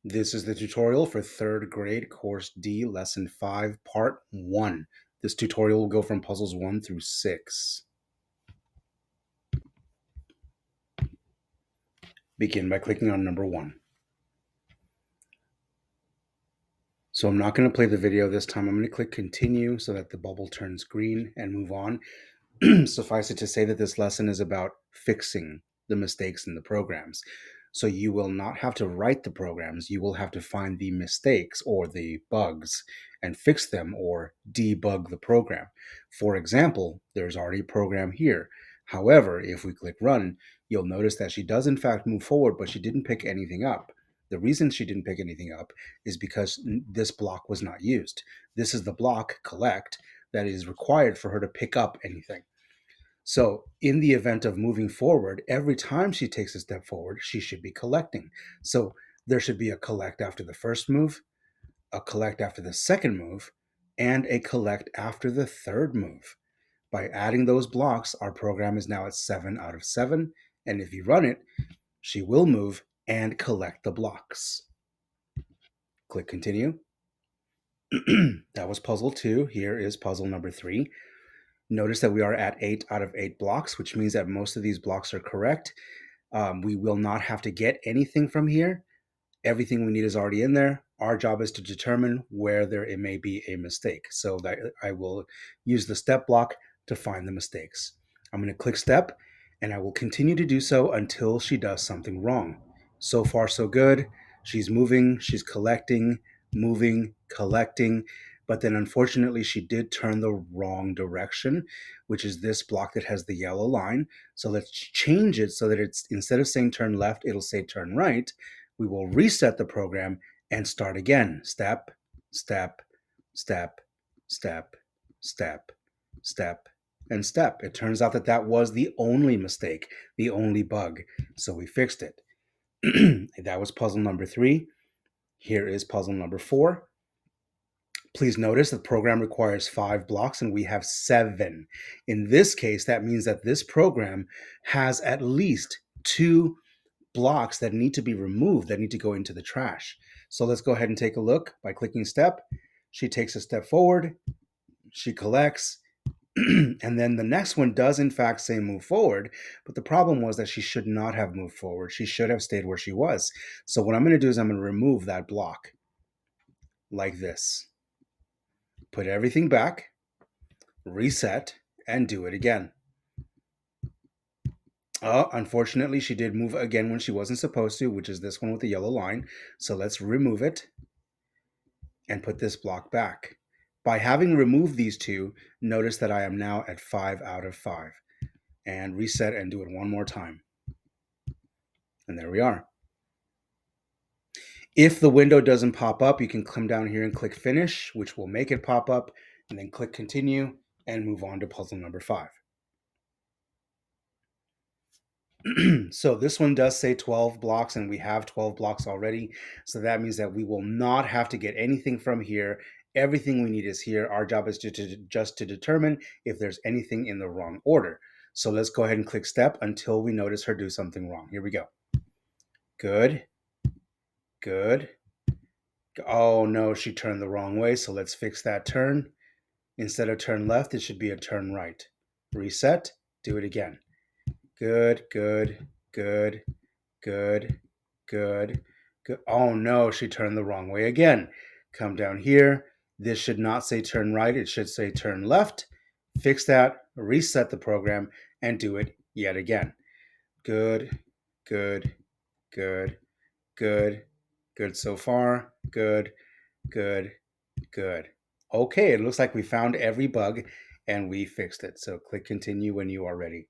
This is the tutorial for 3rd grade course D, lesson 5, part 1. This tutorial will go from puzzles 1 through 6. Begin by clicking on number 1. So I'm not going to play the video this time. I'm going to click continue so that the bubble turns green and move on. Suffice it to say that this lesson is about fixing the mistakes in the programs. So you will not have to write the programs. You will have to find the mistakes or the bugs and fix them or debug the program. For example, there's already a program here. However, if we click run, you'll notice that she does in fact move forward, but she didn't pick anything up. The reason she didn't pick anything up is because this block was not used. This is the block collect that is required for her to pick up anything. So, in the event of moving forward, every time she takes a step forward, she should be collecting. So, there should be a collect after the first move, a collect after the second move, and a collect after the third move. By adding those blocks, our program is now at 7 out of 7. And if you run it, she will move and collect the blocks. Click continue. That was puzzle 2. Here is puzzle number 3. Notice that we are at 8 out of 8 blocks, which means that most of these blocks are correct. We will not have to get anything from here. Everything we need is already in there. Our job is to determine where it may be a mistake. So that I will use the step block to find the mistakes. I'm going to click step, and I will continue to do so until she does something wrong. So far, so good. She's moving, she's collecting, moving, collecting. But then unfortunately, she did turn the wrong direction, which is this block that has the yellow line. So let's change it so that it's, instead of saying turn left, it'll say turn right. We will reset the program and start again. Step, step, step, step, step, step, and step. It turns out that that was the only mistake, the only bug. So we fixed it. That was puzzle number 3. Here is puzzle number 4. Please notice the program requires 5 blocks and we have 7. In this case, that means that this program has at least 2 blocks that need to be removed, that need to go into the trash. So let's go ahead and take a look by clicking step. She takes a step forward, she collects, and then the next one does in fact say move forward, but the problem was that she should not have moved forward. She should have stayed where she was. So what I'm going to do is I'm going to remove that block like this. Put everything back, reset, and do it again. Unfortunately, she did move again when she wasn't supposed to, which is this one with the yellow line. So let's remove it and put this block back. By having removed these two, notice that I am now at 5 out of 5. And reset and do it one more time. And there we are. If the window doesn't pop up, you can come down here and click finish, which will make it pop up, and then click continue and move on to puzzle number 5. So this one does say 12 blocks, and we have 12 blocks already. So that means that we will not have to get anything from here. Everything we need is here. Our job is just to determine if there's anything in the wrong order. So let's go ahead and click step until we notice her do something wrong. Here we go. Good. Good. Oh no, she turned the wrong way. So let's fix that turn. Instead of turn left, it should be a turn right. Reset. Do it again. Good, good, good, good, good, good. Oh no, she turned the wrong way again. Come down here. This should not say turn right. It should say turn left. Fix that, reset the program, and do it yet again. Good, good, good, good, good so far. Good, good, good. Okay, it looks like we found every bug and we fixed it. So click continue when you are ready.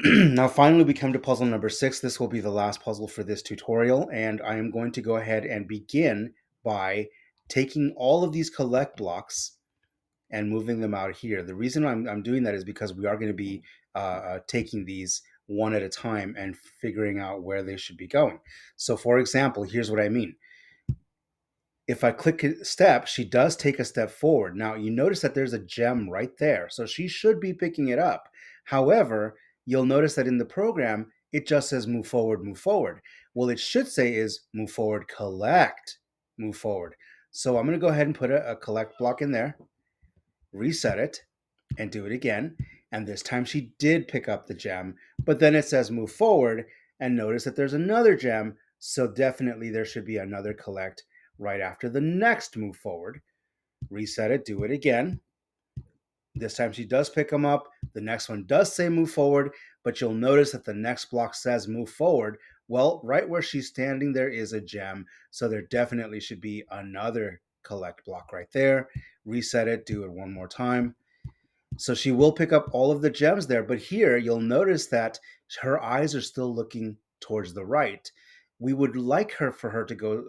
Now finally we come to puzzle number 6. This will be the last puzzle for this tutorial, and I am going to go ahead and begin by taking all of these collect blocks and moving them out here. The reason I'm doing that is because we are going to be taking these one at a time and figuring out where they should be going. So for example, here's what I mean. If I click step, she does take a step forward. Now you notice that there's a gem right there. So she should be picking it up. However, you'll notice that in the program, It just says move forward, move forward. Well, it should say is move forward, collect, move forward. So I'm going to go ahead and put a collect block in there, reset it, and do it again. And this time she did pick up the gem, but then it says move forward, and notice that there's another gem. So definitely there should be another collect right after the next move forward. Reset it, do it again. This time she does pick them up. The next one does say move forward, but you'll notice that the next block says move forward. Well, right where she's standing, there is a gem. So there definitely should be another collect block right there. Reset it, do it one more time. So she will pick up all of the gems there, but here you'll notice that her eyes are still looking towards the right. We would like her for her to go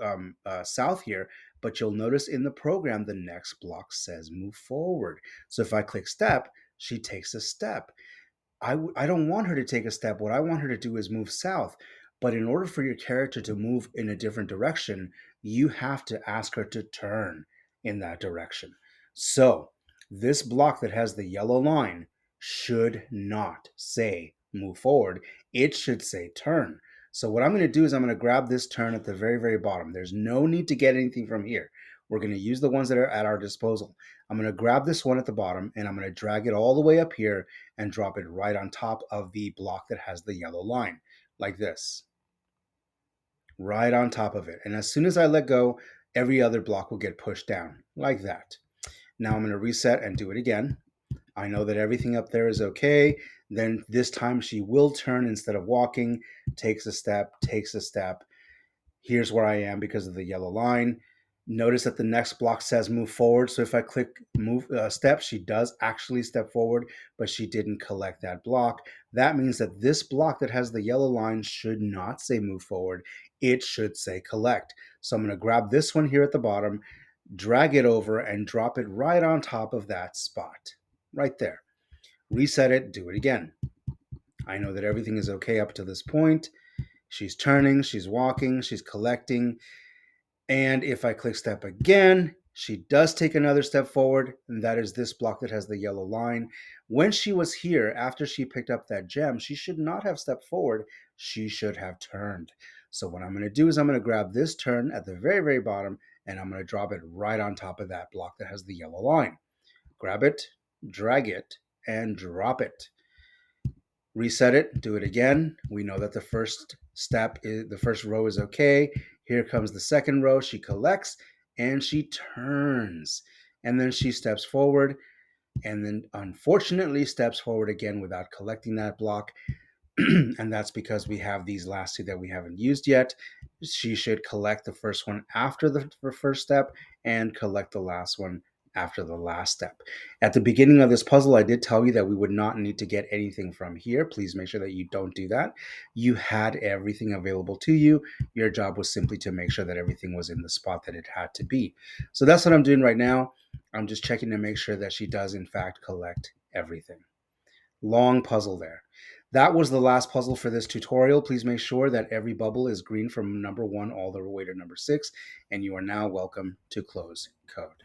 south here, but you'll notice in the program the next block says move forward. So if I click step, she takes a step. I don't want her to take a step. What I want her to do is move south. But in order for your character to move in a different direction, you have to ask her to turn in that direction. So this block that has the yellow line should not say move forward. It should say turn. So what I'm going to do is I'm going to grab this turn at the very, very bottom. There's no need to get anything from here. We're going to use the ones that are at our disposal. I'm going to grab this one at the bottom and I'm going to drag it all the way up here and drop it right on top of the block that has the yellow line, like this. Right on top of it. And as soon as I let go, every other block will get pushed down, like that. Now I'm going to reset and do it again. I know that everything up there is okay. Then this time she will turn instead of walking, takes a step, takes a step. Here's where I am because of the yellow line. Notice that the next block says move forward. So if I click move step, she does actually step forward, but she didn't collect that block. That means that this block that has the yellow line should not say move forward. It should say collect. So I'm going to grab this one here at the bottom, drag it over and drop it right on top of that spot right there. Reset it, do it again. I know that everything is okay up to this point. She's turning, she's walking, she's collecting. And if I click step again, she does take another step forward, and that is this block that has the yellow line. When she was here, after she picked up that gem, she should not have stepped forward. She should have turned. So what I'm going to do is I'm going to grab this turn at the very, very bottom, and I'm going to drop it right on top of that block that has the yellow line. Grab it, drag it, and drop it. Reset it, do it again. We know that the first row is okay. Here comes the second row. She collects and she turns. And then she steps forward and then unfortunately steps forward again without collecting that block. And that's because we have these last two that we haven't used yet. She should collect the first one after the first step and collect the last one after the last step. At the beginning of this puzzle, I did tell you that we would not need to get anything from here. Please make sure that you don't do that. You had everything available to you. Your job was simply to make sure that everything was in the spot that it had to be. So that's what I'm doing right now. I'm just checking to make sure that she does in fact collect everything. Long puzzle there. That was the last puzzle for this tutorial. Please make sure that every bubble is green from number 1 all the way to number 6, and you are now welcome to close code.